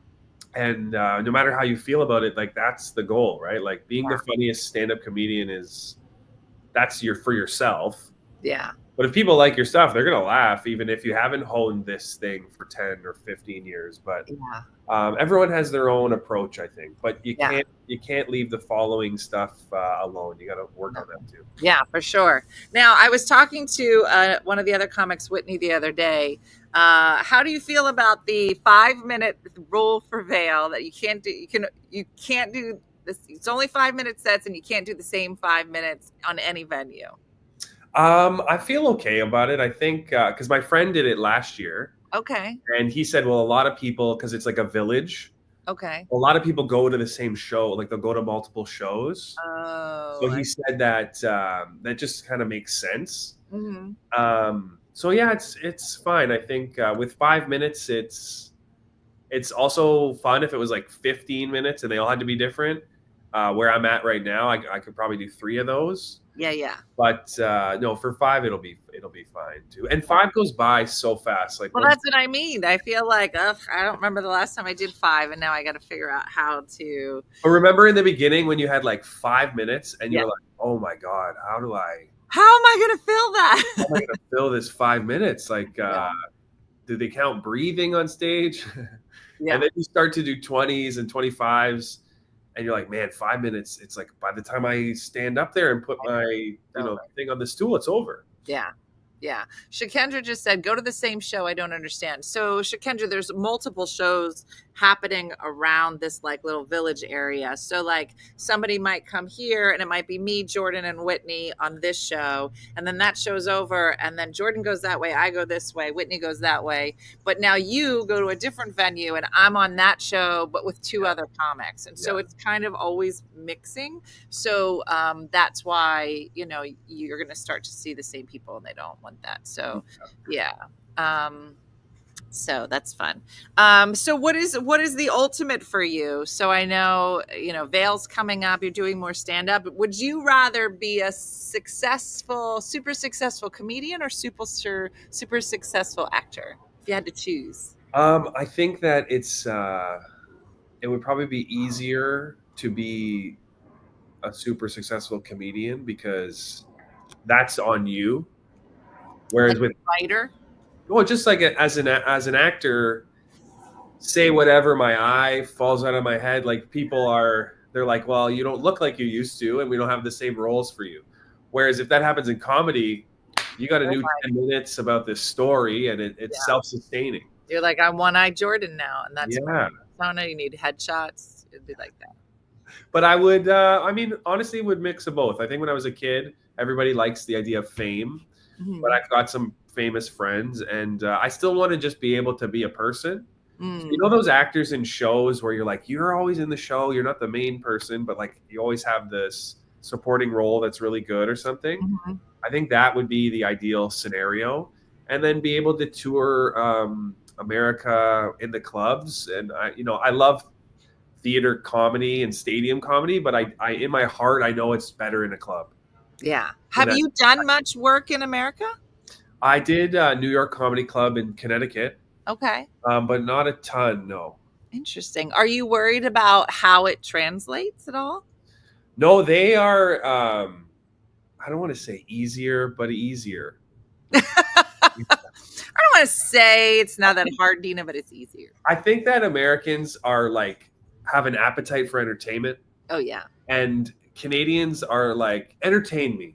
And no matter how you feel about it, like that's the goal, right? Like being the funniest stand-up comedian that's for yourself. Yeah. But if people like your stuff, they're going to laugh, even if you haven't honed this thing for 10 or 15 years. But everyone has their own approach, I think. But you can't leave the following stuff alone. You got to work on that too. Yeah, for sure. Now, I was talking to one of the other comics, Whitney, the other day. How do you feel about the 5-minute rule for Vail that you can't do this? It's only 5-minute sets, and you can't do the same 5 minutes on any venue. I feel okay about it. I think because my friend did it last year, Okay. and he said, well, a lot of people, because it's like a village, Okay. a lot of people go to the same show, like they'll go to multiple shows. Oh. So he said that that just kind of makes sense. Mm-hmm. So yeah, it's fine. I think with 5 minutes, it's also fun if it was like 15 minutes and they all had to be different. Where I'm at right now, I could probably do 3 of those. Yeah. But no, for 5 it'll be fine too. And 5 goes by so fast. Like Well, that's what I mean. I feel like I don't remember the last time I did 5, and now I got to figure out how to. But remember in the beginning when you had like 5 minutes and you Yeah. were like, oh my God, how am I going to fill that? I going to fill this 5 minutes? Like, do they count breathing on stage? Yeah. And then you start to do 20s and 25s. And you're like, man, 5 minutes. It's like by the time I stand up there and put my thing on the stool, it's over. Yeah. Shakendra just said, go to the same show. I don't understand. So Shakendra, there's multiple shows happening around this like little village area. So like somebody might come here and it might be me, Jordan, and Whitney on this show. And then that show's over. And then Jordan goes that way. I go this way. Whitney goes that way. But now you go to a different venue and I'm on that show, but with 2 other comics. And so it's kind of always mixing. So that's why, you're going to start to see the same people and they don't want that. So yeah. So that's fun. So what is the ultimate for you? So I know, Vail's coming up, you're doing more stand up. Would you rather be a super successful comedian or super successful actor if you had to choose? I think that it would probably be easier to be a super successful comedian because that's on you. Whereas with writer, well, just like as an actor, say whatever my eye falls out of my head. Like they're like, well, you don't look like you used to, and we don't have the same roles for you. Whereas if that happens in comedy, you got a new 10 minutes about this story, and it's self-sustaining. You're like, I'm One-Eyed Jordan now, and that's I don't know. You need headshots. It'd be like that. But I would, honestly, would mix of both. I think when I was a kid, everybody likes the idea of fame. Mm-hmm. But I've got some famous friends, and I still want to just be able to be a person. So, those actors in shows where you're like, you're always in the show, you're not the main person, but like you always have this supporting role that's really good or something. Mm-hmm. I think that would be the ideal scenario. And then be able to tour America in the clubs. And I love theater comedy and stadium comedy, but I in my heart, I know it's better in a club. Yeah. Have you done much work in America? I did New York Comedy Club in Connecticut. Okay. But not a ton, no. Interesting. Are you worried about how it translates at all? No, they are, I don't want to say easier, but easier. I don't want to say it's not that hard, Dina, but it's easier. I think that Americans are like, have an appetite for entertainment. Oh, yeah. And Canadians are like, entertain me.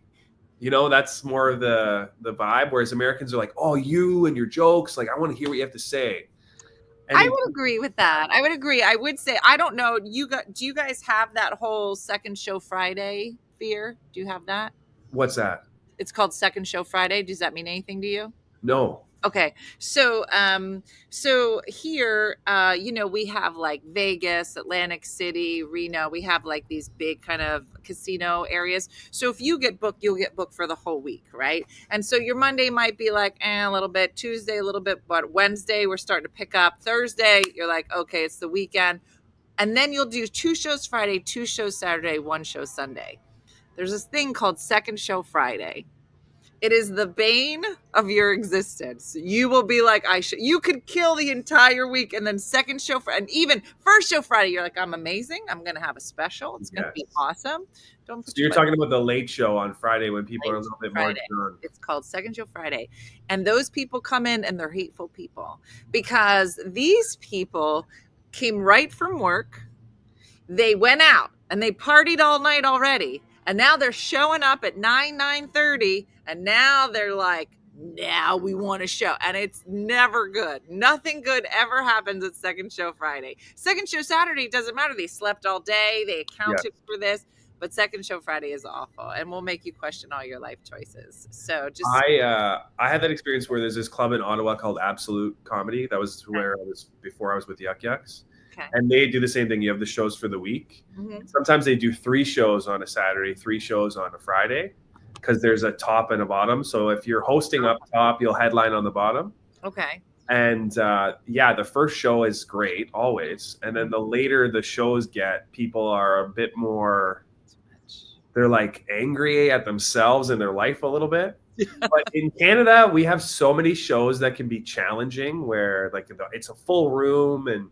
That's more of the vibe. Whereas Americans are like, oh, you and your jokes. Like, I want to hear what you have to say. And I would agree with that. I would agree. I would say, I don't know. Do you guys have that whole Second Show Friday fear? Do you have that? What's that? It's called Second Show Friday. Does that mean anything to you? No. Okay. So here, we have like Vegas, Atlantic City, Reno. We have like these big kind of casino areas. So if you get booked, you'll get booked for the whole week, right? And so your Monday might be like, a little bit. Tuesday, a little bit. But Wednesday, we're starting to pick up. Thursday, you're like, okay, it's the weekend. And then you'll do 2 shows Friday, 2 shows Saturday, 1 show Sunday. There's this thing called Second Show Friday. It is the bane of your existence. You will be like, you could kill the entire week. And then second show, and even first show Friday, you're like, I'm amazing. I'm going to have a special. It's going to be awesome. So you're talking about the late show on Friday when people are a little bit more drunk. It's called Second Show Friday. And those people come in and they're hateful people because these people came right from work. They went out and they partied all night already. And now they're showing up at 9:30, and now they're like, now we want to show. And it's never good. Nothing good ever happens at Second Show Friday. Second Show Saturday, doesn't matter. They slept all day. They accounted for this. but second show Friday is awful, and we'll make you question all your life choices. So just I had that experience where there's this club in Ottawa called Absolute Comedy. That was where I was before I was with Yuk Yuks. okay. And they do the same thing. You have the shows for the week. Mhm. Sometimes they do 3 shows on a Saturday, 3 shows on a Friday, because there's a top and a bottom. So if you're hosting up top, you'll headline on the bottom. Okay. And the first show is great always. And then the later the shows get, people are a bit more, they're like angry at themselves and their life a little bit. But in Canada, we have so many shows that can be challenging where like it's a full room and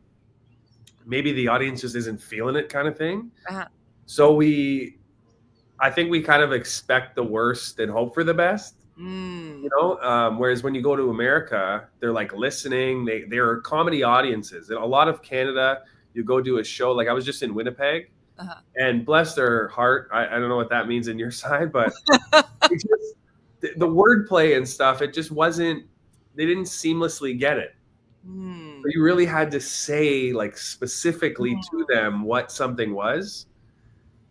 maybe the audience just isn't feeling it kind of thing. Uh-huh. So I think we kind of expect the worst and hope for the best. You know, whereas when you go to America, they're like listening. They're comedy audiences. In a lot of Canada, you go do a show. Like I was just in Winnipeg, and bless their heart, I don't know what that means in your side, but it's just, the wordplay and stuff, it just wasn't. They didn't seamlessly get it. So you really had to say like specifically to them what something was.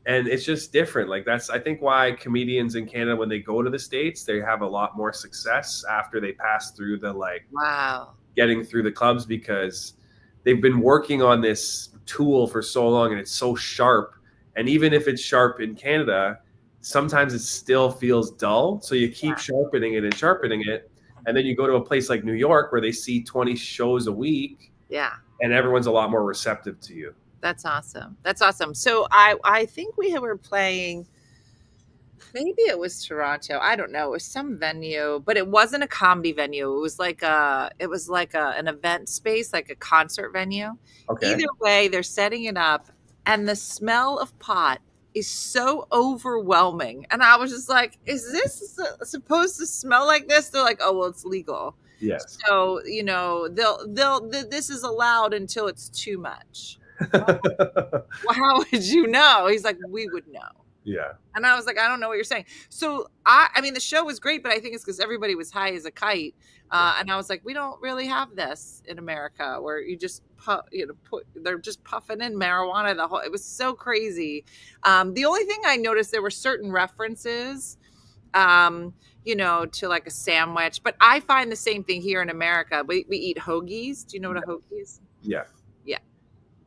And it's just different. Like that's, I think, why comedians in Canada, when they go to the States, they have a lot more success after they pass through the getting through the clubs, because they've been working on this tool for so long and it's so sharp. And even if it's sharp in Canada, sometimes it still feels dull. So you keep sharpening it and sharpening it. And then you go to a place like New York where they see 20 shows a week. Yeah. And everyone's a lot more receptive to you. That's awesome. That's awesome. So I think we were playing, maybe it was Toronto. I don't know. It was some venue, but it wasn't a comedy venue. It was like an event space, like a concert venue. Okay. Either way, they're setting it up, and the smell of pot is so overwhelming. And I was just like, is this supposed to smell like this? They're like, oh, well, it's legal. Yes. So, you know, this is allowed until it's too much. Well, how would you know? He's like, we would know. Yeah. And I was like, I don't know what you're saying. So I mean, the show was great, but I think it's because everybody was high as a kite. And I was like, we don't really have this in America, where you just they're just puffing in marijuana. It was so crazy. The only thing I noticed, there were certain references, you know, to like a sandwich, but I find the same thing here in America. We eat hoagies. Do you know what a hoagie is? Yeah. Yeah.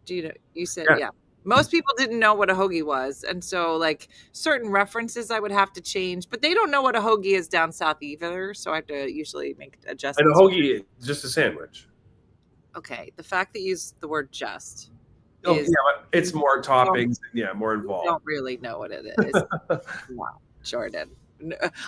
Do you know? You said, yeah. Most people didn't know what a hoagie was. And so like certain references I would have to change, but they don't know what a hoagie is down south either. So I have to usually make adjustments. And a hoagie is just a sandwich. Okay. The fact that you use the word just. Oh, yeah, but it's more toppings. More involved. I don't really know what it is. Wow, Jordan.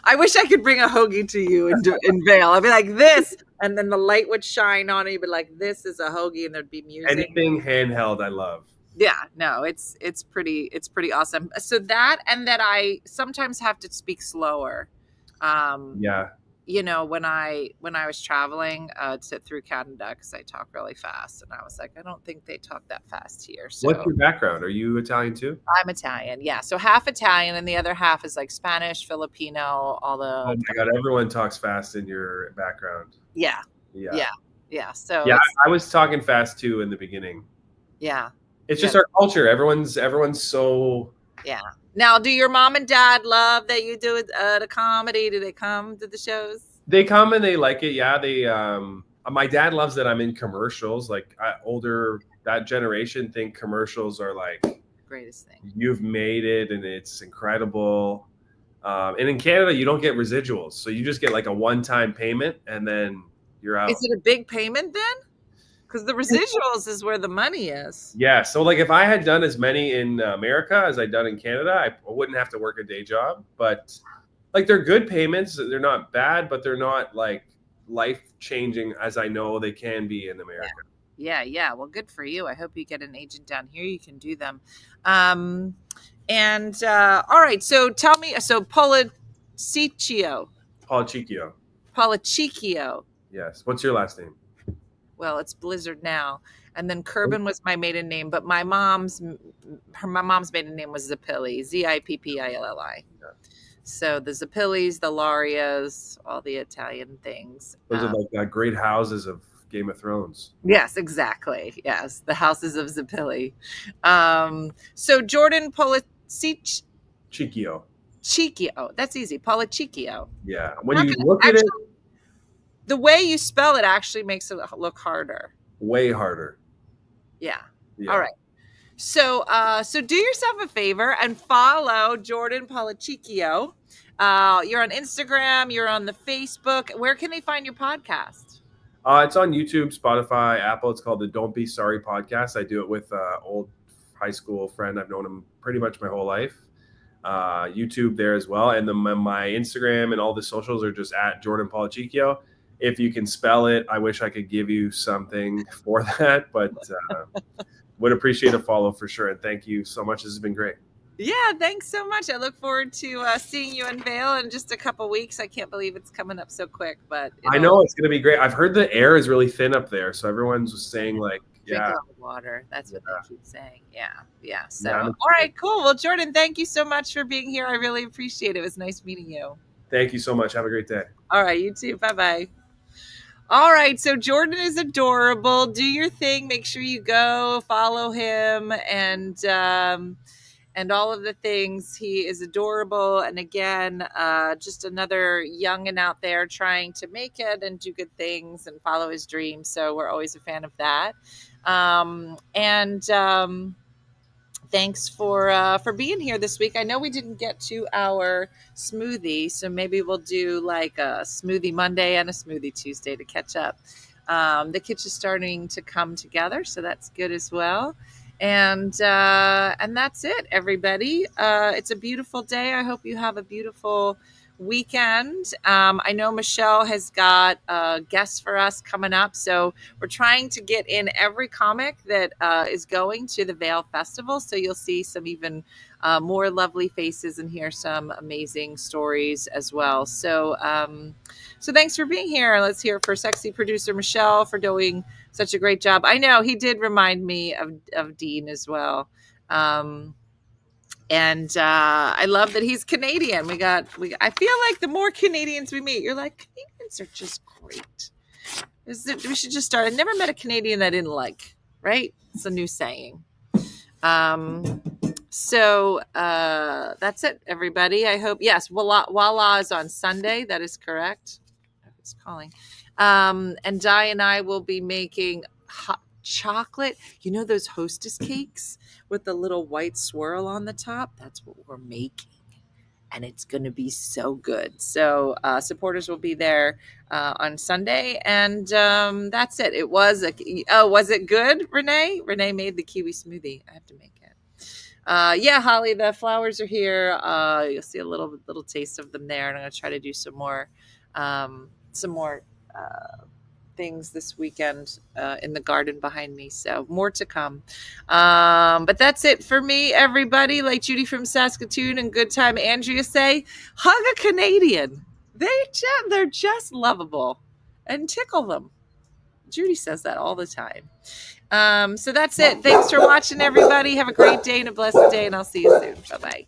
I wish I could bring a hoagie to you in Vail. I'd be like this, and then the light would shine on it. You'd be like, this is a hoagie, and there'd be music. Anything handheld, I love. Yeah, no, it's pretty awesome. So that, and that I sometimes have to speak slower. You know, when I was traveling through Canada, because I talk really fast, and I was like, I don't think they talk that fast here. So what's your background? Are you Italian too? I'm Italian, yeah. So half Italian, and the other half is like Spanish, Filipino, all the. Oh my God, everyone talks fast in your background. Yeah. So yeah, I was talking fast too in the beginning. Yeah. It's just our culture. Everyone's so. Yeah. Now, do your mom and dad love that you do the comedy? Do they come to the shows? They come and they like it. Yeah, they. My dad loves that I'm in commercials. Like that generation think commercials are like greatest thing. You've made it, and it's incredible. And in Canada, you don't get residuals, so you just get like a one-time payment, and then you're out. Is it a big payment then? Because the residuals is where the money is. Yeah. So like if I had done as many in America as I'd done in Canada, I wouldn't have to work a day job. But like they're good payments. They're not bad, but they're not like life-changing as I know they can be in America. Yeah. Well, good for you. I hope you get an agent down here. You can do them. All right. So tell me, Policicchio. Policicchio. Yes. What's your last name? Well, it's Blizzard now. And then Kerbin was my maiden name, but my mom's maiden name was Zippilli, Zippilli. Yeah. So the Zippillis, the Larias, all the Italian things. Those are like great houses of Game of Thrones. Yes, exactly. Yes, the houses of Zippilli. So Jordan Policicchio. Policicchio. Chicchio. That's easy. Policicchio. Yeah. When you look at it, the way you spell it actually makes it look harder. way harder. Yeah. Yeah. All right. So do yourself a favor and follow Jordan Policicchio. You're on Instagram. You're on the Facebook. Where can they find your podcast? It's on YouTube, Spotify, Apple. It's called the Don't Be Sorry podcast. I do it with an old high school friend. I've known him pretty much my whole life. YouTube there as well. And then my Instagram and all the socials are just at Jordan Policicchio. If you can spell it, I wish I could give you something for that, but would appreciate a follow for sure. And thank you so much. This has been great. Yeah, thanks so much. I look forward to seeing you in Vail in just a couple weeks. I can't believe it's coming up so quick, but I know it's going to be great. I've heard the air is really thin up there, so everyone's saying like, drink yeah, a lot of water. That's what they keep saying. Yeah. So, Yeah. all right, cool. Well, Jordan, thank you so much for being here. I really appreciate it. It was nice meeting you. thank you so much. Have a great day. All right, you too. Bye-bye. All right, so Jordan is adorable. Do your thing. Make sure you go follow him and all of the things. He is adorable. And again, just another youngin' out there trying to make it and do good things and follow his dreams. So we're always a fan of that. Thanks for being here this week. I know we didn't get to our smoothie, so maybe we'll do like a smoothie Monday and a smoothie Tuesday to catch up. The kitchen's starting to come together, so that's good as well. And that's it, everybody. It's a beautiful day. I hope you have a beautiful weekend. I know Michelle has got guests for us coming up, so we're trying to get in every comic that is going to the Vail Festival, so you'll see some even more lovely faces and hear some amazing stories as well. So thanks for being here. Let's hear for sexy producer Michelle for doing such a great job. I know he did remind me of Dean as well. And I love that he's Canadian. I feel like the more Canadians we meet, you're like, Canadians are just great. We should just start. I never met a Canadian I didn't like, right? It's a new saying. So that's it, everybody. I hope, yes, Voila is on Sunday. That is correct. It's calling. And Di and I will be making hot chocolate. You know those Hostess cakes with the little white swirl on the top? That's what we're making. And it's going to be so good. So supporters will be there on Sunday. And that's it. Was it good, Renee? Renee made the kiwi smoothie. I have to make it. Yeah, Holly, the flowers are here. You'll see a little taste of them there. And I'm going to try to do some more things this weekend in the garden behind me. So more to come. But that's it for me, everybody. Like Judy from Saskatoon and Good Time Andrea say, hug a Canadian. They're just lovable and tickle them. Judy says that all the time. So that's it. Thanks for watching, everybody. Have a great day and a blessed day, and I'll see you soon. Bye-bye.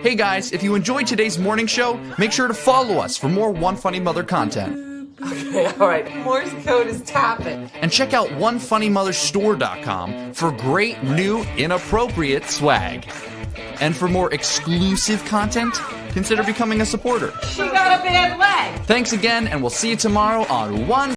Hey guys, if you enjoyed today's morning show, make sure to follow us for more OneFunnyMother content. Okay, all right. Morse code is tapping. And check out OneFunnyMotherStore.com for great new inappropriate swag. And for more exclusive content, consider becoming a supporter. She got a bad leg. Thanks again, and we'll see you tomorrow on One